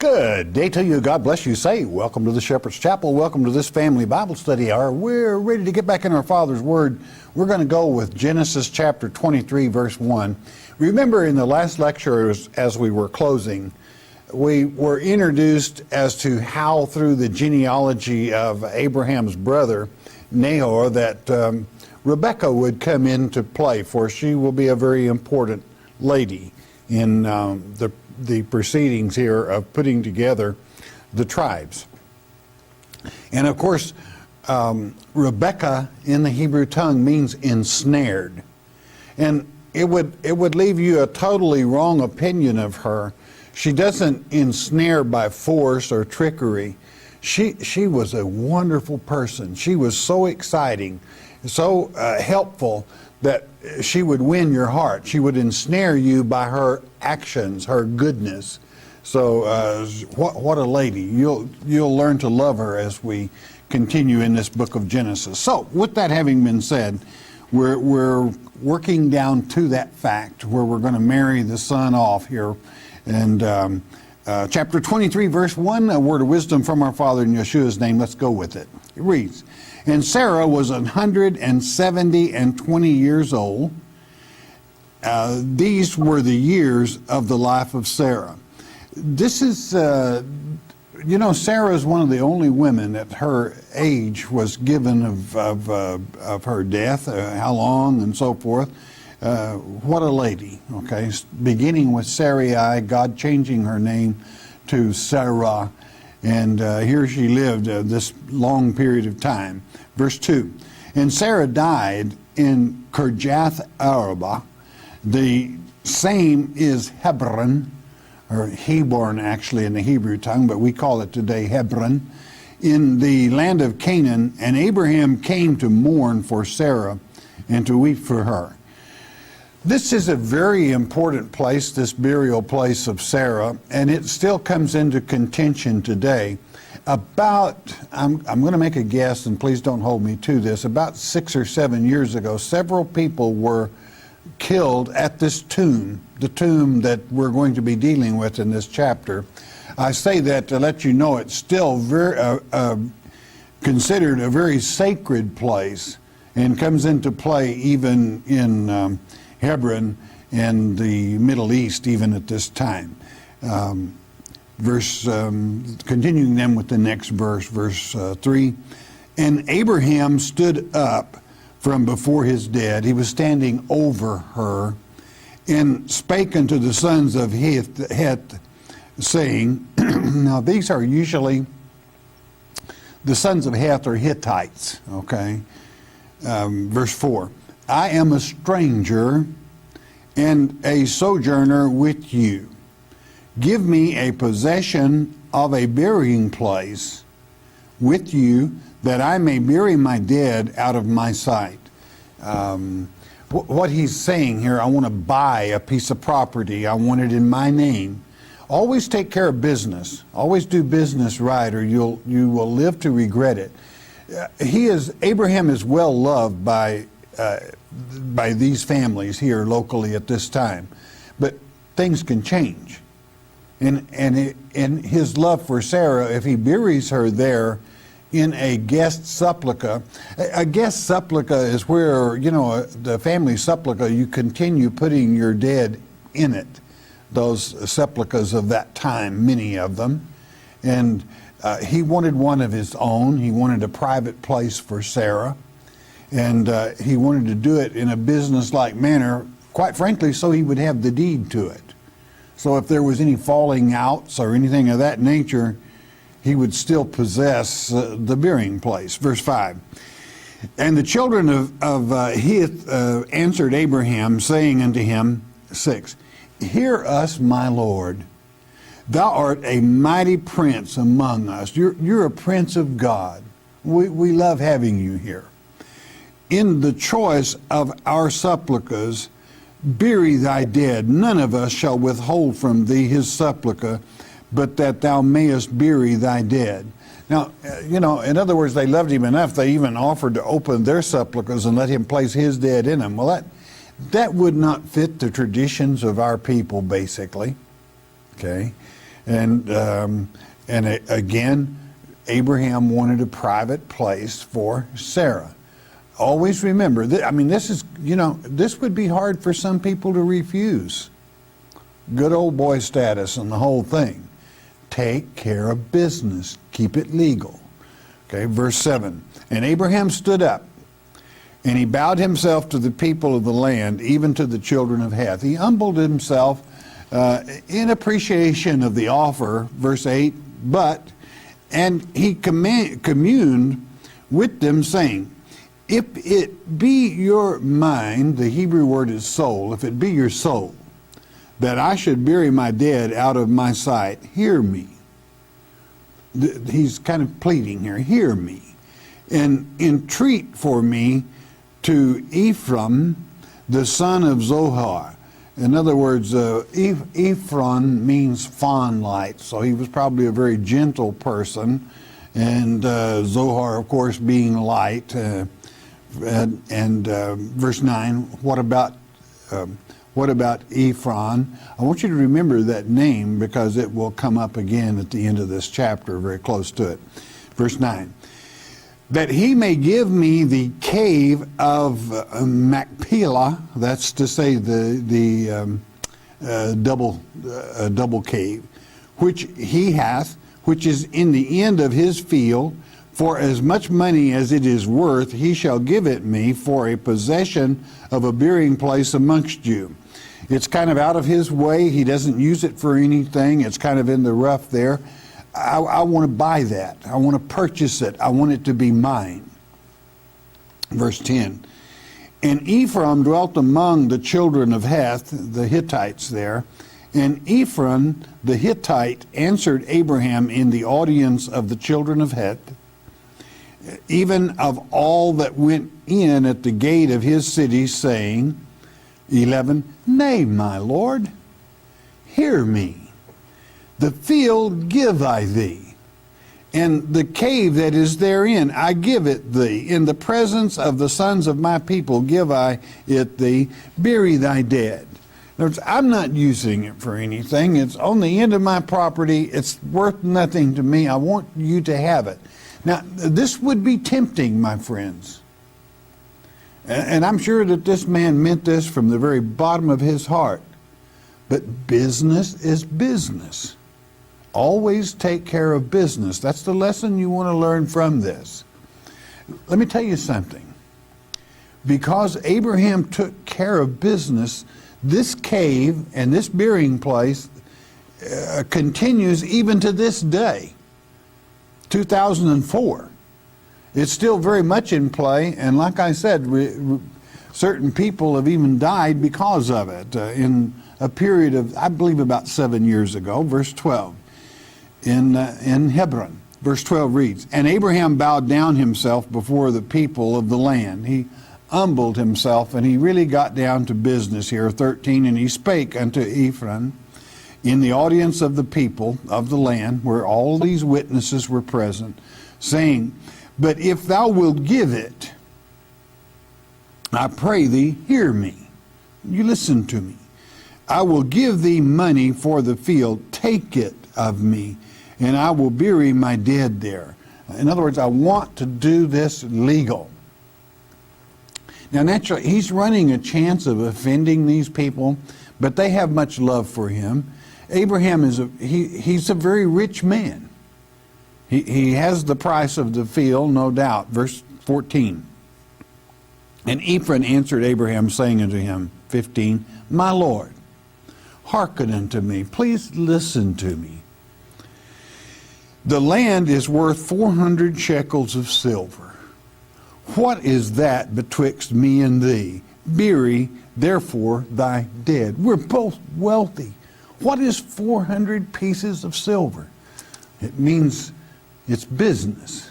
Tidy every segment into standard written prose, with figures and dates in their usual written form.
Good day to you. God bless you. Say, welcome to the Shepherd's Chapel. Welcome to this family Bible study hour. We're ready to get back in our Father's Word. We're going to go with Genesis chapter 23, verse 1. Remember in the last lecture, as we were closing, we were introduced as to how through the genealogy of Abraham's brother, Nahor, that Rebekah would come into play, for she will be a very important lady in the proceedings here of putting together the tribes. And of course, Rebekah in the Hebrew tongue means ensnared. And it would leave you a totally wrong opinion of her. She doesn't ensnare by force or trickery. She was a wonderful person. She was so exciting, so helpful, that she would win your heart. She would ensnare you by her actions, her goodness. So what a lady. You'll learn to love her as we continue in this book of Genesis. So with that having been said, we're working down to that fact where we're going to marry the son off here. And chapter 23, verse 1, a word of wisdom from our Father in Yeshua's name. Let's go with it. It reads, "And Sarah was 170 and 20 years old. These were the years of the life of Sarah." This is, Sarah is one of the only women at her age was given of her death, how long and so forth. What a lady, okay? Beginning with Sarai, God changing her name to Sarah. And here she lived this long period of time. Verse 2, "And Sarah died in Kirjath Arba." The same is Hebron, or Hebron actually in the Hebrew tongue, but we call it today Hebron, in the land of Canaan. And Abraham came to mourn for Sarah and to weep for her. This is a very important place, this burial place of Sarah, and it still comes into contention today. About, I'm going to make a guess, and please don't hold me to this, about 6 or 7 years ago, several people were killed at this tomb, the tomb that we're going to be dealing with in this chapter. I say that to let you know it's still considered a very sacred place, and comes into play even in Hebron and the Middle East even at this time. Continuing then with the next verse, verse 3. "And Abraham stood up from before his dead." He was standing over her, "and spake unto the sons of Heth, saying," now these are usually, the sons of Heth are Hittites, okay? Verse 4. "I am a stranger and a sojourner with you. Give me a possession of a burying place with you, that I may bury my dead out of my sight." What he's saying here, I want to buy a piece of property. I want it in my name. Always take care of business. Always do business right, or you will live to regret it. Abraham is well loved by these families here locally at this time, but things can change. And his love for Sarah, if he buries her there in a guest supplica. A guest supplica is where, the family supplica, you continue putting your dead in it. Those sepulchres of that time, many of them. And he wanted one of his own. He wanted a private place for Sarah. And he wanted to do it in a business-like manner, quite frankly, so he would have the deed to it. So if there was any falling outs or anything of that nature, he would still possess the burying place. Verse 5. "And the children of Heth answered Abraham, saying unto him," 6, "Hear us, my Lord. Thou art a mighty prince among us." You're a prince of God. We love having you here. "In the choice of our sepulchres, bury thy dead. None of us shall withhold from thee his sepulchre, but that thou mayest bury thy dead." Now, in other words, they loved him enough, they even offered to open their sepulchres and let him place his dead in them. Well, that would not fit the traditions of our people, basically. Okay? Again, Abraham wanted a private place for Sarah. Always remember, this would be hard for some people to refuse. Good old boy status and the whole thing. Take care of business. Keep it legal. Okay, verse 7. And Abraham stood up, and he bowed himself to the people of the land, even to the children of Heth. He humbled himself in appreciation of the offer, verse 8, and he communed with them, saying, if it be your mind, the Hebrew word is soul, if it be your soul, that I should bury my dead out of my sight, hear me. He's kind of pleading here, hear me, and entreat for me to Ephraim, the son of Zohar. In other words, Ephraim means fawn light, so he was probably a very gentle person, and Zohar, of course, being light. Verse 9, what about Ephraim? I want you to remember that name because it will come up again at the end of this chapter, very close to it. Verse 9, that he may give me the cave of Machpelah, that's to say the double cave, which he hath, which is in the end of his field, for as much money as it is worth, he shall give it me for a possession of a burying place amongst you. It's kind of out of his way. He doesn't use it for anything. It's kind of in the rough there. I want to buy that. I want to purchase it. I want it to be mine. Verse 10. And Ephraim dwelt among the children of Heth, the Hittites there. And Ephraim the Hittite answered Abraham in the audience of the children of Heth, even of all that went in at the gate of his city, saying, 11, nay, my Lord, hear me. The field give I thee, and the cave that is therein I give it thee. In the presence of the sons of my people give I it thee. Bury thy dead. In other words, I'm not using it for anything. It's on the end of my property. It's worth nothing to me. I want you to have it. Now, this would be tempting, my friends. And I'm sure that this man meant this from the very bottom of his heart. But business is business. Always take care of business. That's the lesson you want to learn from this. Let me tell you something. Because Abraham took care of business, this cave and this burying place continues even to this day, 2004. It's still very much in play, and like I said, certain people have even died because of it in a period of, I believe, about 7 years ago. Verse 12 in Hebron. Verse 12 reads, and Abraham bowed down himself before the people of the land. He humbled himself, and he really got down to business here. 13, and he spake unto Ephraim in the audience of the people of the land, where all these witnesses were present, saying, but if thou wilt give it, I pray thee, hear me. You listen to me. I will give thee money for the field. Take it of me, and I will bury my dead there. In other words, I want to do this legal. Now, naturally, he's running a chance of offending these people, but they have much love for him. Abraham is he's a very rich man. He has the price of the field, no doubt. Verse 14. And Ephraim answered Abraham, saying unto him, 15, my Lord, hearken unto me. Please listen to me. The land is worth 400 shekels of silver. What is that betwixt me and thee? Bury, therefore, thy dead. We're both wealthy. What is 400 pieces of silver? It means it's business.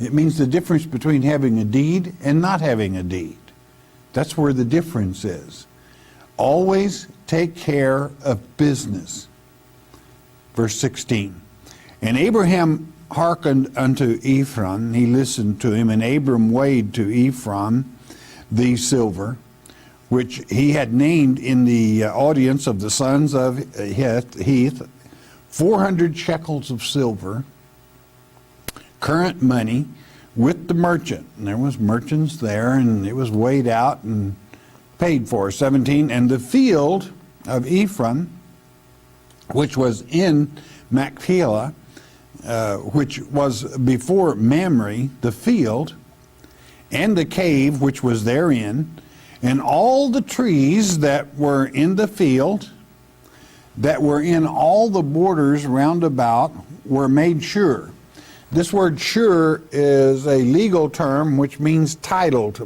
It means the difference between having a deed and not having a deed. That's where the difference is. Always take care of business. Verse 16. And Abraham hearkened unto Ephraim, he listened to him, and Abram weighed to Ephraim the silver, which he had named in the audience of the sons of Heth, 400 shekels of silver, current money, with the merchant. And there was merchants there, and it was weighed out and paid for. 17, and the field of Ephraim, which was in Machpelah, which was before Mamre, the field, and the cave which was therein, and all the trees that were in the field, that were in all the borders round about, were made sure. This word sure is a legal term which means titled,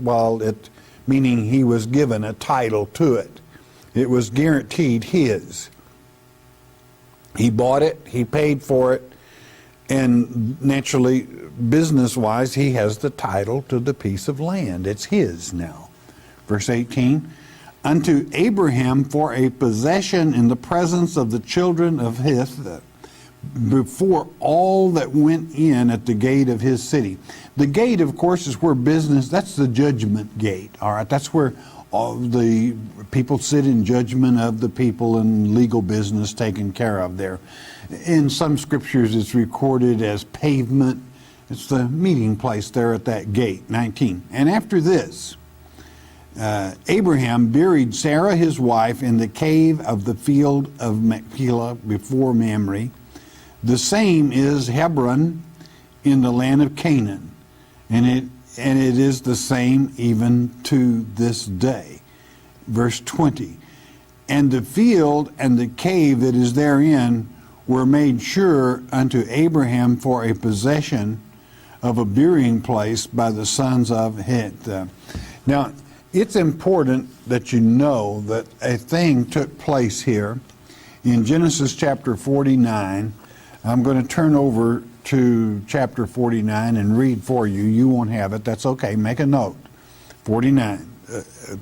meaning he was given a title to it. It was guaranteed his. He bought it, he paid for it, and naturally, business-wise, he has the title to the piece of land. It's his now. Verse 18, unto Abraham for a possession in the presence of the children of Heth, before all that went in at the gate of his city. The gate, of course, is where business, that's the judgment gate, all right? That's where all the people sit in judgment of the people and legal business taken care of there. In some scriptures, it's recorded as pavement. It's the meeting place there at that gate, 19. And after this, Abraham buried Sarah, his wife, in the cave of the field of Machpelah before Mamre. The same is Hebron in the land of Canaan, and it is the same even to this day. Verse 20, and the field and the cave that is therein were made sure unto Abraham for a possession of a burying place by the sons of Heth. Now, it's important that you know that a thing took place here in Genesis chapter 49. I'm going to turn over to chapter 49 and read for you. You won't have it. That's okay. Make a note.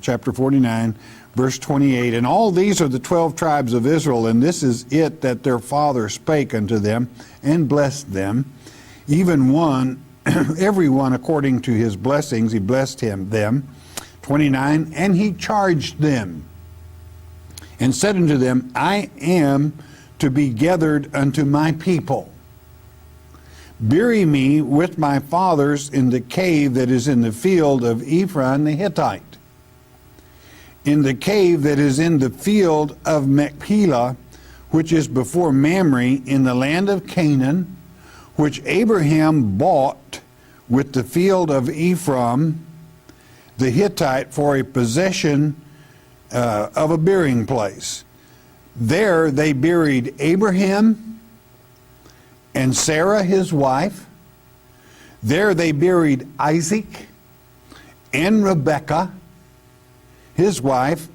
Chapter 49, verse 28. And all these are the 12 tribes of Israel, and this is it that their father spake unto them and blessed them. Even one, every one according to his blessings, he blessed them. 29. And he charged them and said unto them, I am to be gathered unto my people. Bury me with my fathers in the cave that is in the field of Ephron the Hittite, in the cave that is in the field of Machpelah, which is before Mamre, in the land of Canaan, which Abraham bought with the field of Ephraim the Hittite for a possession of a burying place. There they buried Abraham and Sarah his wife. There they buried Isaac and Rebekah his wife,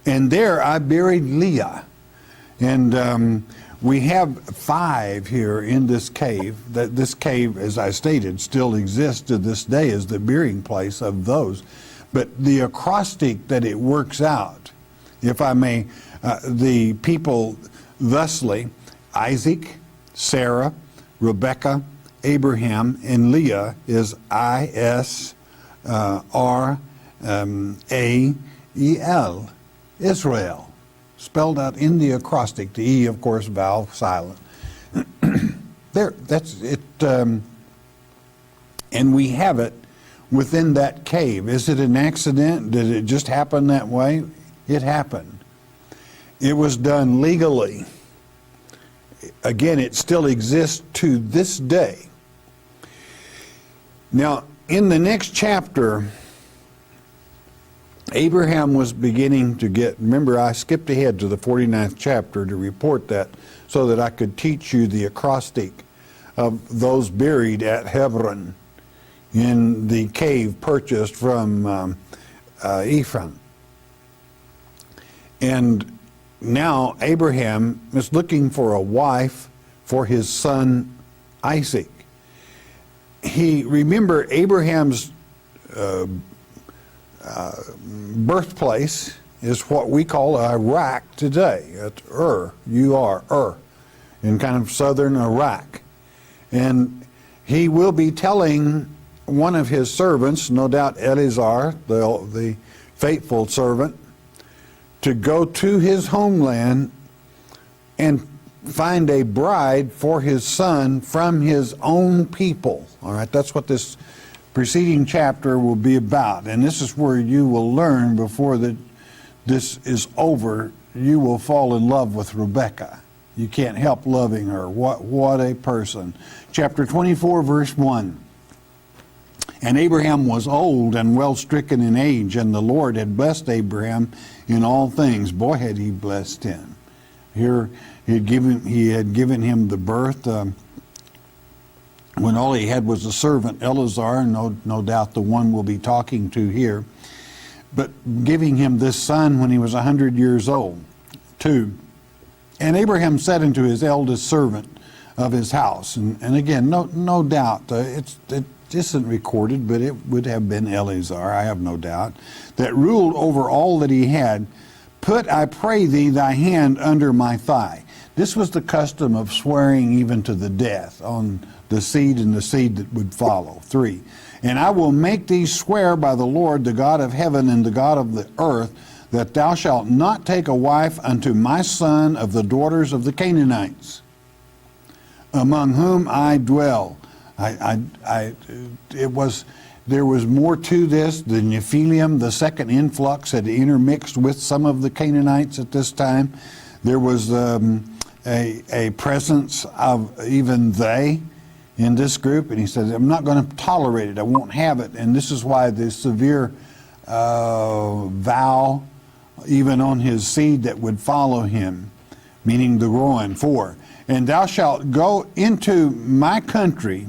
and there I buried Leah. And we have 5 here in this cave. That this cave, as I stated, still exists to this day as the burying place of those. But the acrostic that it works out, if I may, the people thusly: Isaac, Sarah, Rebekah, Abraham, and Leah is Israel, Israel, spelled out in the acrostic. The E, of course, vowel silent. There, that's it. And we have it within that cave. Is it an accident? Did it just happen that way? It happened. It was done legally. Again, it still exists to this day. Now, in the next chapter, Abraham was beginning to get, remember I skipped ahead to the 49th chapter to report that so that I could teach you the acrostic of those buried at Hebron in the cave purchased from Ephraim. And now Abraham is looking for a wife for his son Isaac. Remember Abraham's birthplace is what we call Iraq today. It's Ur, in kind of southern Iraq. And he will be telling one of his servants, no doubt Eleazar, the faithful servant, to go to his homeland and find a bride for his son from his own people. All right, that's what this preceding chapter will be about. And this is where you will learn before this is over, you will fall in love with Rebekah. You can't help loving her. What a person. Chapter 24, verse 1. And Abraham was old and well stricken in age, and the Lord had blessed Abraham in all things. Boy, had he blessed him. Here he had given him the birth when all he had was a servant, Eleazar, no doubt the one we'll be talking to here, but giving him this son when he was 100 years old. 2. And Abraham said unto his eldest servant of his house, and again, no doubt, it isn't recorded, but it would have been Eleazar, I have no doubt, that ruled over all that he had, put, I pray thee, thy hand under my thigh. This was the custom of swearing even to the death on the seed and the seed that would follow. 3. And I will make thee swear by the Lord, the God of heaven and the God of the earth, that thou shalt not take a wife unto my son of the daughters of the Canaanites, among whom I dwell. There was more to this. The Nephilim, the second influx, had intermixed with some of the Canaanites at this time. There was a presence of even they in this group, and he said, I'm not going to tolerate it. I won't have it. And this is why the severe vow, even on his seed that would follow him, meaning the growing. 4. And thou shalt go into my country,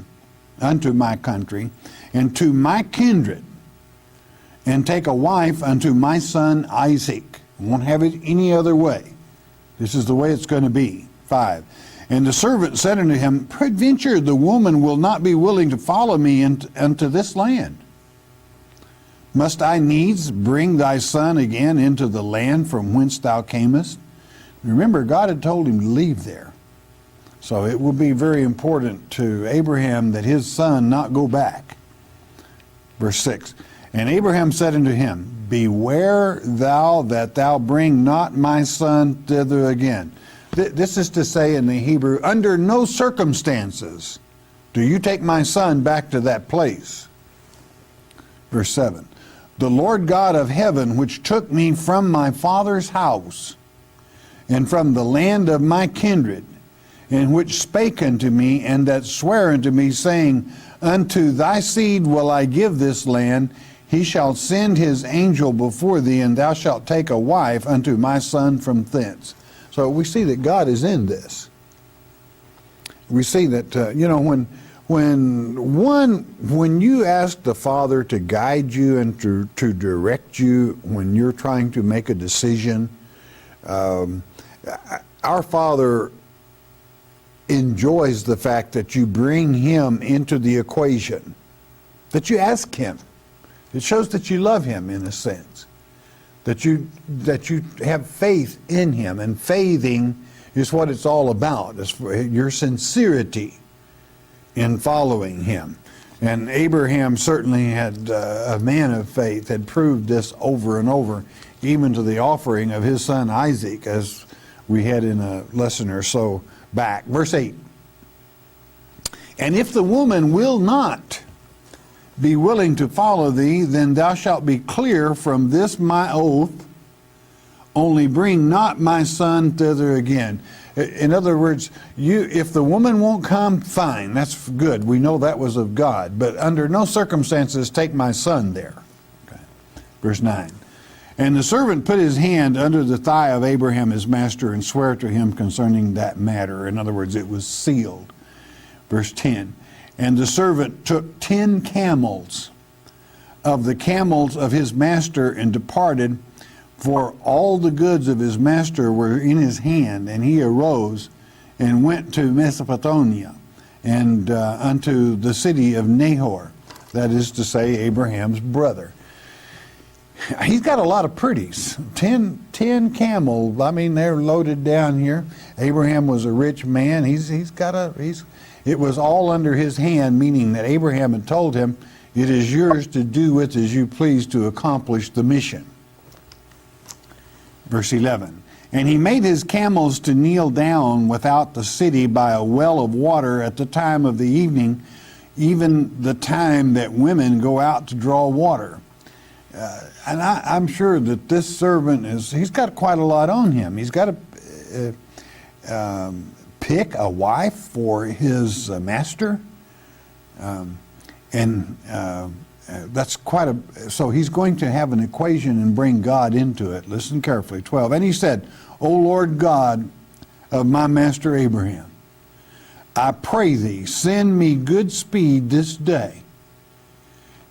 unto my country, and to my kindred, and take a wife unto my son Isaac. I won't have it any other way. This is the way it's going to be. 5. And the servant said unto him, peradventure the woman will not be willing to follow me unto this land. Must I needs bring thy son again into the land from whence thou camest? Remember, God had told him to leave there. So it will be very important to Abraham that his son not go back. Verse 6. And Abraham said unto him, beware thou that thou bring not my son thither again. This is to say in the Hebrew, under no circumstances do you take my son back to that place. Verse 7. The Lord God of heaven, which took me from my father's house, and from the land of my kindred, and which spake unto me, and that sware unto me, saying, unto thy seed will I give this land, he shall send his angel before thee, and thou shalt take a wife unto my son from thence. So we see that God is in this. We see that, when you ask the Father to guide you and to direct you when you're trying to make a decision, our Father enjoys the fact that you bring him into the equation, that you ask him. It shows that you love him in a sense, that you have faith in him, and faithing is what it's all about. It's for your sincerity in following him. And Abraham certainly had, a man of faith, had proved this over and over, even to the offering of his son Isaac, as we had in a lesson or so back. Verse 8. And if the woman will not be willing to follow thee, then thou shalt be clear from this my oath, only bring not my son thither again. In other words, if the woman won't come, fine, that's good. We know that was of God. But under no circumstances take my son there. Okay. Verse 9. And the servant put his hand under the thigh of Abraham his master, and sware to him concerning that matter. In other words, it was sealed. Verse 10. And the servant took 10 camels of the camels of his master, and departed, for all the goods of his master were in his hand. And he arose and went to Mesopotamia, and unto the city of Nahor, that is to say, Abraham's brother. He's got a lot of pretties. 10 camels. I mean, they're loaded down here. Abraham was a rich man. It was all under his hand, meaning that Abraham had told him, it is yours to do with as you please to accomplish the mission. Verse 11. And he made his camels to kneel down without the city by a well of water at the time of the evening, even the time that women go out to draw water. And I'm sure that this servant he's got quite a lot on him. He's got to pick a wife for his master. That's so he's going to have an equation and bring God into it. Listen carefully. 12. And he said, O Lord God of my master Abraham, I pray thee, send me good speed this day,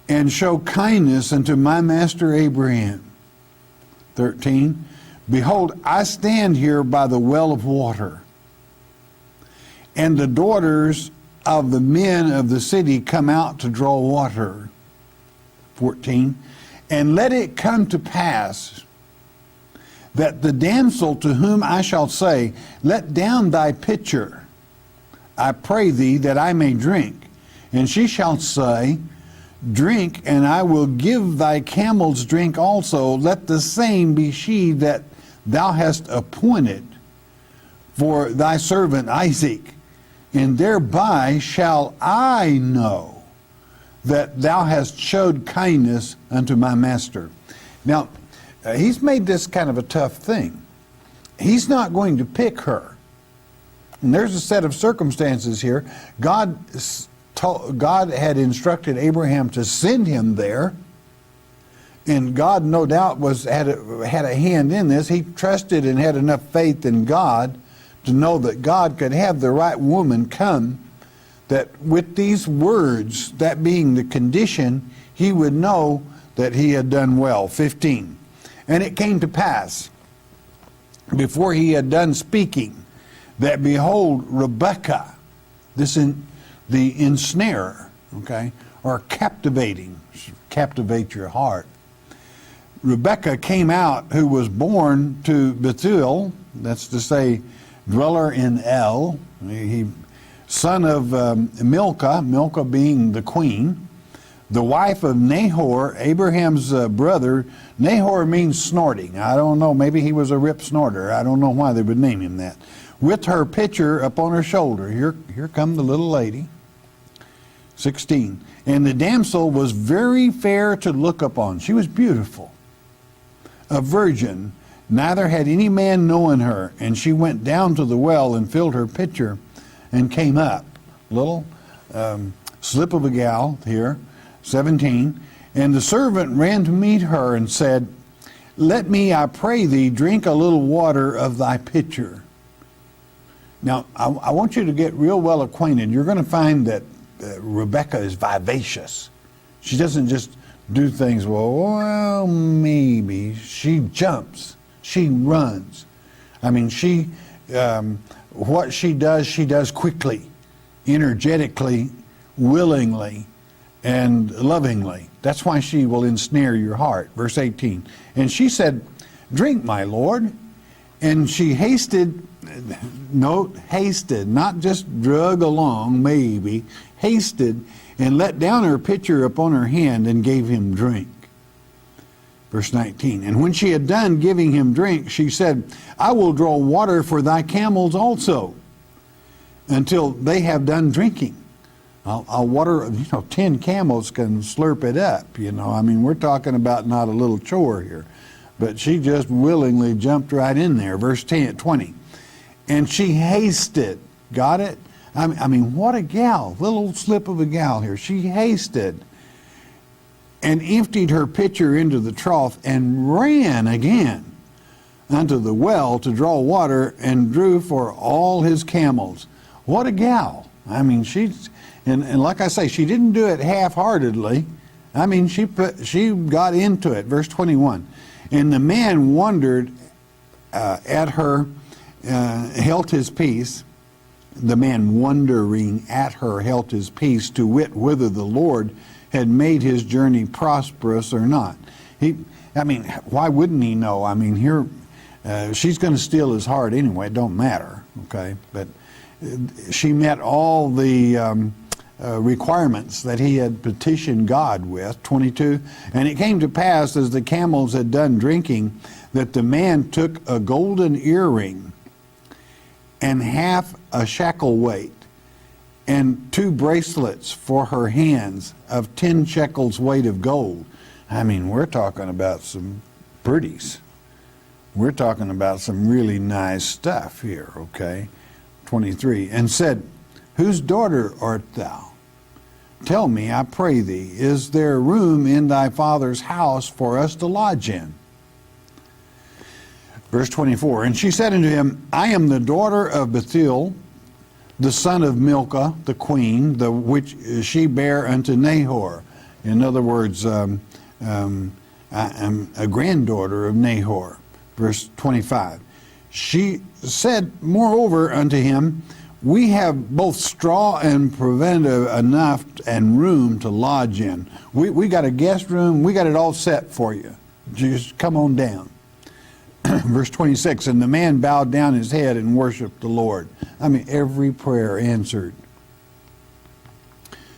and show kindness unto my master Abraham. 13. Behold, I stand here by the well of water, and the daughters of the men of the city come out to draw water. 14. And let it come to pass that the damsel to whom I shall say, let down thy pitcher, I pray thee, that I may drink. And she shall say, drink, and I will give thy camels drink also. Let the same be she that thou hast appointed for thy servant Isaac. And thereby shall I know that thou hast showed kindness unto my master. Now, he's made this kind of a tough thing. He's not going to pick her. And there's a set of circumstances here. God had instructed Abraham to send him there, and God no doubt had a hand in this. He trusted and had enough faith in God to know that God could have the right woman come, that with these words, that being the condition, he would know that he had done well. 15. And it came to pass, before he had done speaking, that behold, Rebekah, the ensnarer, okay, or captivating, captivate your heart. Rebekah came out, who was born to Bethuel, that's to say, dweller in El, son of Milcah being the queen, the wife of Nahor, Abraham's brother. Nahor means snorting. I don't know, maybe he was a rip snorter. I don't know why they would name him that. With her pitcher upon her shoulder. Here come the little lady. 16. And the damsel was very fair to look upon. She was beautiful. A virgin, neither had any man known her. And she went down to the well and filled her pitcher and came up. Little slip of a gal here. 17. And the servant ran to meet her and said, let me, I pray thee, drink a little water of thy pitcher. Now, I want you to get real well acquainted. You're going to find that Rebekah is vivacious. She doesn't just do things, well, maybe. She jumps. She runs. I mean, what she does quickly, energetically, willingly, and lovingly. That's why she will ensnare your heart. Verse 18. And she said, drink, my Lord. And she hasted, not just drug along, maybe, hasted, and let down her pitcher upon her hand and gave him drink. Verse 19. And when she had done giving him drink, she said, I will draw water for thy camels also, until they have done drinking. I'll water, 10 camels can slurp it up, I mean, we're talking about not a little chore here. But she just willingly jumped right in there. Verse 20. And she hasted. Got it? I mean, what a gal. Little slip of a gal here. She hasted and emptied her pitcher into the trough and ran again unto the well to draw water and drew for all his camels. What a gal. I mean, and like I say, she didn't do it half-heartedly. I mean, she got into it. Verse 21. And the man wondered at her, held his peace. The man wondering at her held his peace, to wit whether the Lord had made his journey prosperous or not. Why wouldn't he know? I mean, here, she's going to steal his heart anyway. It don't matter, okay? But she met all the requirements that he had petitioned God with. 22. And it came to pass, as the camels had done drinking, that the man took a golden earring and half a shekel weight, and 2 bracelets for her hands of 10 shekels weight of gold. I mean, we're talking about some pretties. We're talking about some really nice stuff here, okay? 23. And said, whose daughter art thou? Tell me, I pray thee, is there room in thy father's house for us to lodge in? Verse 24. And she said unto him, I am the daughter of Bethuel, the son of Milcah, the queen, the which she bare unto Nahor. In other words, I am a granddaughter of Nahor. Verse 25. She said, moreover, unto him, we have both straw and provender enough and room to lodge in. We got a guest room. We got it all set for you. Just come on down. Verse 26, and the man bowed down his head and worshiped the Lord. I mean, every prayer answered.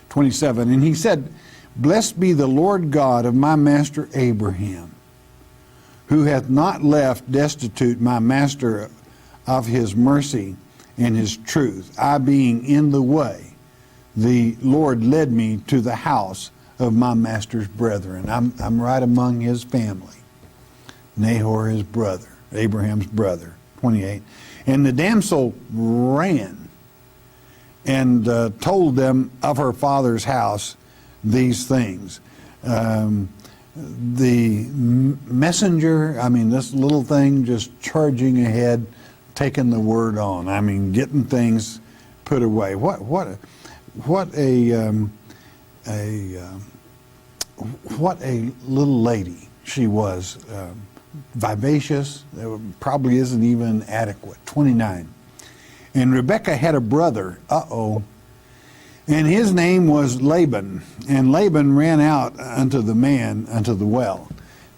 27, and he said, blessed be the Lord God of my master Abraham, who hath not left destitute my master of his mercy and his truth. I being in the way, the Lord led me to the house of my master's brethren. I'm right among his family. Nahor, his brother, Abraham's brother. 28. And the damsel ran and told them of her father's house these things. The messenger, I mean, this little thing just charging ahead, taking the word on. I mean, getting things put away. What a little lady she was. Vivacious, probably isn't even adequate. 29. And Rebekah had a brother, and his name was Laban. And Laban ran out unto the man, unto the well.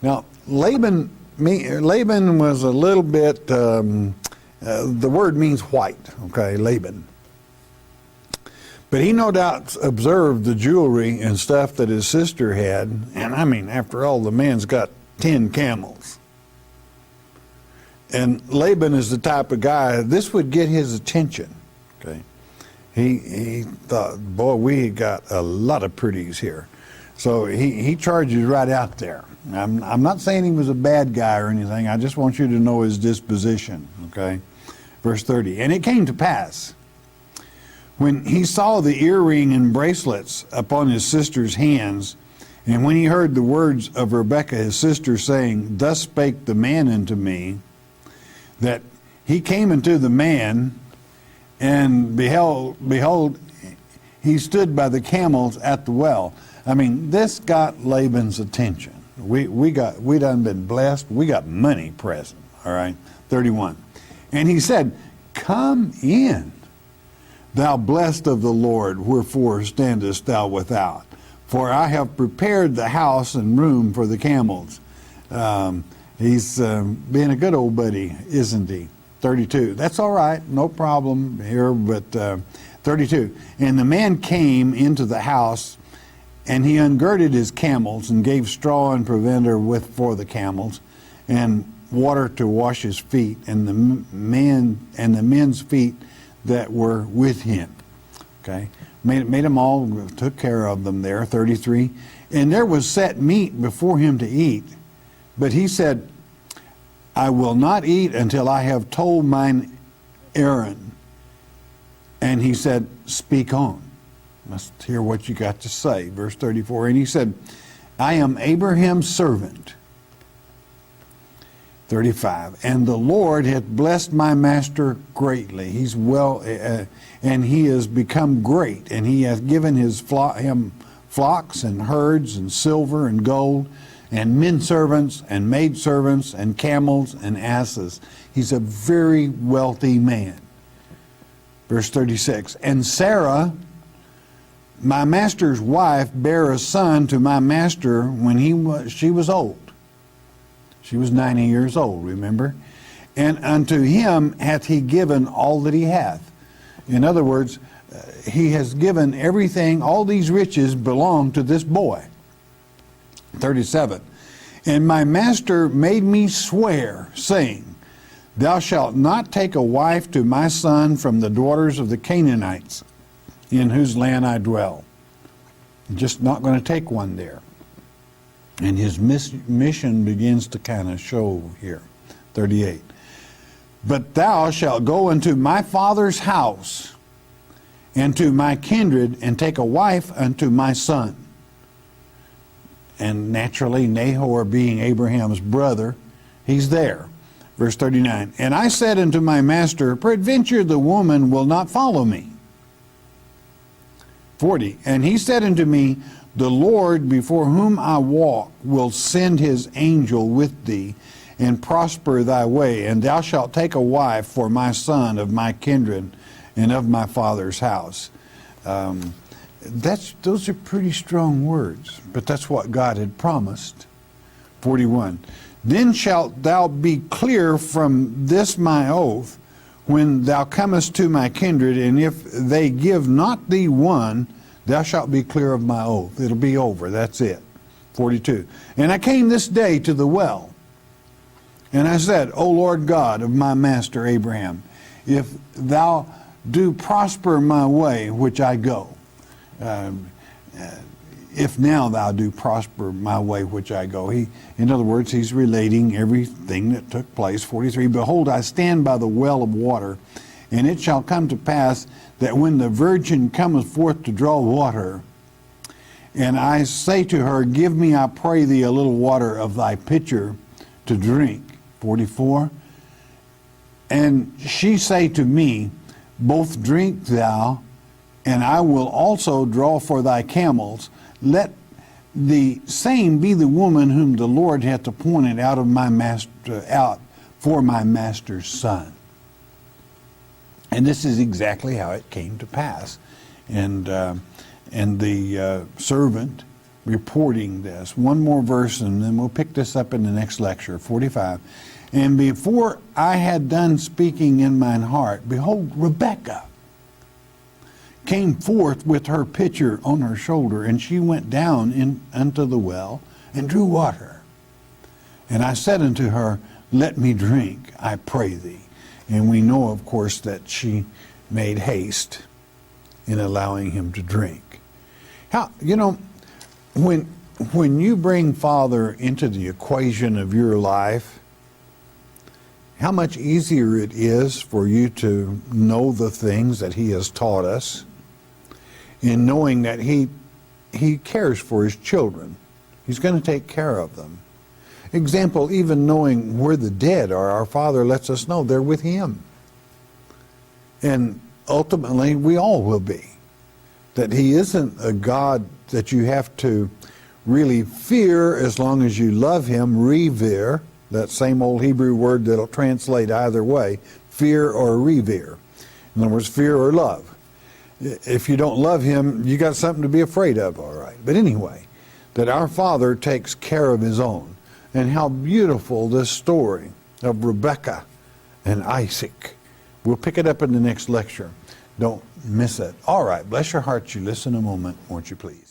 Now, Laban was a little bit, the word means white, okay, Laban. But he no doubt observed the jewelry and stuff that his sister had. And I mean, after all, the man's got 10 camels. And Laban is the type of guy, this would get his attention, okay? He thought, boy, we got a lot of pretties here. So he charges right out there. I'm not saying he was a bad guy or anything. I just want you to know his disposition, okay? Verse 30, and it came to pass, when he saw the earring and bracelets upon his sister's hands, and when he heard the words of Rebekah his sister, saying, thus spake the man unto me, that he came unto the man, and behold, he stood by the camels at the well. I mean, this got Laban's attention. We done been blessed. We got money present. All right, 31. And he said, come in, thou blessed of the Lord, wherefore standest thou without? For I have prepared the house and room for the camels. He's being a good old buddy, isn't he? 32. That's all right, no problem here, but 32. And the man came into the house, and he ungirded his camels, and gave straw and provender for the camels, and water to wash his feet, and the men's feet that were with him. Okay, made them all, took care of them there. 33. And there was set meat before him to eat. But he said, I will not eat until I have told mine errand. And he said, speak on. Let's hear what you got to say. Verse 34. And he said, I am Abraham's servant. 35. And the Lord hath blessed my master greatly. He's well, and he has become great. And he hath given him flocks and herds and silver and gold, and men servants and maid servants and camels and asses. He's a very wealthy man. Verse 36. And Sarah, my master's wife, bare a son to my master when she was old. She was 90 years old, remember? And unto him hath he given all that he hath. In other words, he has given everything, all these riches belong to this boy. 37. And my master made me swear, saying, Thou shalt not take a wife to my son from the daughters of the Canaanites, in whose land I dwell. Just not going to take one there. And his mission begins to kind of show here. 38. But thou shalt go into my father's house, and to my kindred, and take a wife unto my son. And naturally, Nahor being Abraham's brother, he's there. Verse 39. And I said unto my master, Peradventure the woman will not follow me. 40. And he said unto me, The Lord before whom I walk will send his angel with thee, and prosper thy way, and thou shalt take a wife for my son of my kindred and of my father's house. Those are pretty strong words, but that's what God had promised. 41. Then shalt thou be clear from this my oath, when thou comest to my kindred, and if they give not thee one, thou shalt be clear of my oath. It'll be over. That's it. 42. And I came this day to the well, and I said, O Lord God of my master Abraham, if thou do prosper my way which I go, if now thou do prosper my way which I go. In other words, he's relating everything that took place. 43, Behold, I stand by the well of water, and it shall come to pass that when the virgin cometh forth to draw water, and I say to her, Give me, I pray thee, a little water of thy pitcher to drink. 44, And she say to me, Both drink thou, and I will also draw for thy camels. Let the same be the woman whom the Lord hath appointed out for my master's son. And this is exactly how it came to pass. And the servant reporting this. One more verse, and then we'll pick this up in the next lecture. 45. And before I had done speaking in mine heart, behold, Rebekah came forth with her pitcher on her shoulder, and she went down unto the well and drew water. And I said unto her, Let me drink, I pray thee. And we know, of course, that she made haste in allowing him to drink. How, when you bring Father into the equation of your life, how much easier it is for you to know the things that he has taught us, in knowing that he cares for his children. He's going to take care of them. Example, even knowing where the dead are, our Father lets us know they're with him. And ultimately, we all will be. That he isn't a God that you have to really fear as long as you love him, revere, that same old Hebrew word that'll translate either way, fear or revere. In other words, fear or love. If you don't love him, you got something to be afraid of, all right. But anyway, that our Father takes care of his own. And how beautiful this story of Rebekah and Isaac. We'll pick it up in the next lecture. Don't miss it. All right, bless your heart. You listen a moment, won't you please?